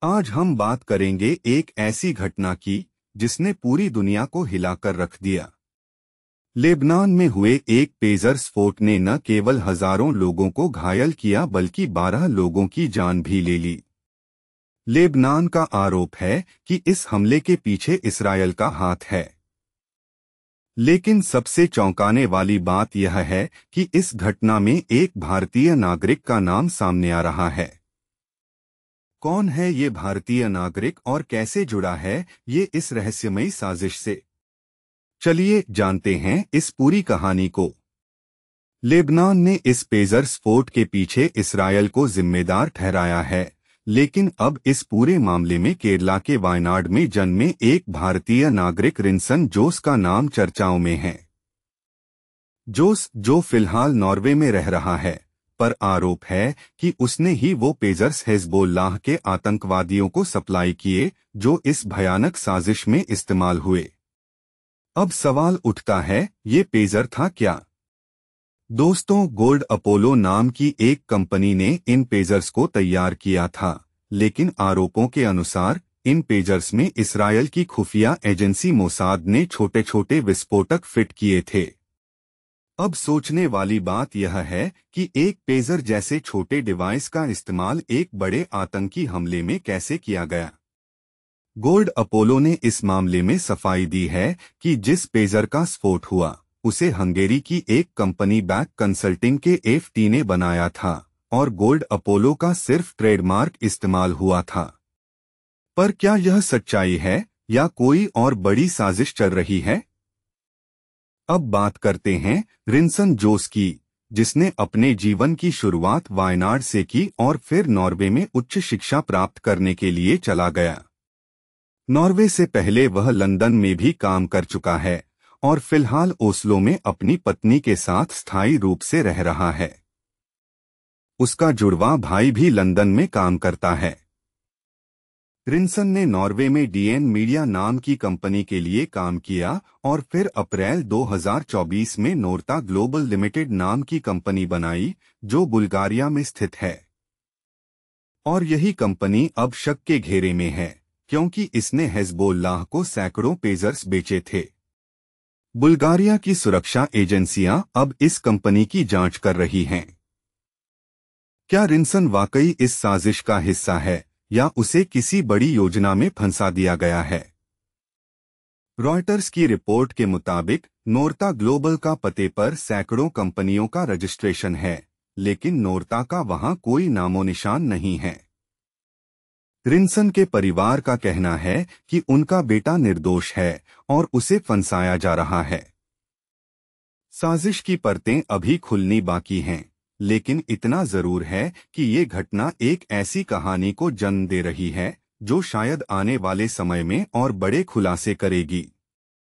आज हम बात करेंगे एक ऐसी घटना की जिसने पूरी दुनिया को हिलाकर रख दिया। लेबनान में हुए एक पेजर स्फोट ने न केवल हजारों लोगों को घायल किया बल्कि 12 लोगों की जान भी ले ली। लेबनान का आरोप है कि इस हमले के पीछे इस्राएल का हाथ है। लेकिन सबसे चौंकाने वाली बात यह है कि इस घटना में एक भारतीय नागरिक का नाम सामने आ रहा है। कौन है ये भारतीय नागरिक और कैसे जुड़ा है ये इस रहस्यमयी साजिश से? चलिए जानते हैं इस पूरी कहानी को। लेबनान ने इस पेजर स्फोट के पीछे इस्राएल को जिम्मेदार ठहराया है, लेकिन अब इस पूरे मामले में केरला के वायनाड में जन्मे एक भारतीय नागरिक रिंसन जोस का नाम चर्चाओं में है। जोस, जो फिलहाल नॉर्वे में रह रहा है, पर आरोप है कि उसने ही वो पेजर्स हिजबुल्लाह के आतंकवादियों को सप्लाई किए जो इस भयानक साजिश में इस्तेमाल हुए। अब सवाल उठता है, ये पेजर था क्या? दोस्तों, गोल्ड अपोलो नाम की एक कंपनी ने इन पेजर्स को तैयार किया था, लेकिन आरोपों के अनुसार इन पेजर्स में इस्राएल की खुफिया एजेंसी मोसाद ने छोटे छोटे विस्फोटक फिट किए थे। अब सोचने वाली बात यह है कि एक पेजर जैसे छोटे डिवाइस का इस्तेमाल एक बड़े आतंकी हमले में कैसे किया गया। गोल्ड अपोलो ने इस मामले में सफाई दी है कि जिस पेजर का स्फोट हुआ उसे हंगेरी की एक कंपनी बैक कंसल्टिंग के एफटी ने बनाया था और गोल्ड अपोलो का सिर्फ ट्रेडमार्क इस्तेमाल हुआ था। पर क्या यह सच्चाई है या कोई और बड़ी साजिश चल रही है? अब बात करते हैं रिंसन जोस की, जिसने अपने जीवन की शुरुआत वायनाड से की और फिर नॉर्वे में उच्च शिक्षा प्राप्त करने के लिए चला गया। नॉर्वे से पहले वह लंदन में भी काम कर चुका है और फिलहाल ओस्लो में अपनी पत्नी के साथ स्थायी रूप से रह रहा है। उसका जुड़वा भाई भी लंदन में काम करता है। रिंसन ने नॉर्वे में डीएन मीडिया नाम की कंपनी के लिए काम किया और फिर अप्रैल 2024 में नोर्ता ग्लोबल लिमिटेड नाम की कंपनी बनाई जो बुल्गारिया में स्थित है। और यही कंपनी अब शक के घेरे में है क्योंकि इसने हिजबुल्लाह को सैकड़ों पेजर्स बेचे थे। बुल्गारिया की सुरक्षा एजेंसियां अब इस कंपनी की जांच कर रही हैं। क्या रिंसन वाकई इस साजिश का हिस्सा है या उसे किसी बड़ी योजना में फंसा दिया गया है? रॉयटर्स की रिपोर्ट के मुताबिक नोर्ता ग्लोबल का पते पर सैकड़ों कंपनियों का रजिस्ट्रेशन है, लेकिन नोर्ता का वहां कोई नामो निशान नहीं है। रिंसन के परिवार का कहना है कि उनका बेटा निर्दोष है और उसे फंसाया जा रहा है। साजिश की परतें अभी खुलनी बाकी हैं, लेकिन इतना जरूर है कि ये घटना एक ऐसी कहानी को जन्म दे रही है जो शायद आने वाले समय में और बड़े खुलासे करेगी।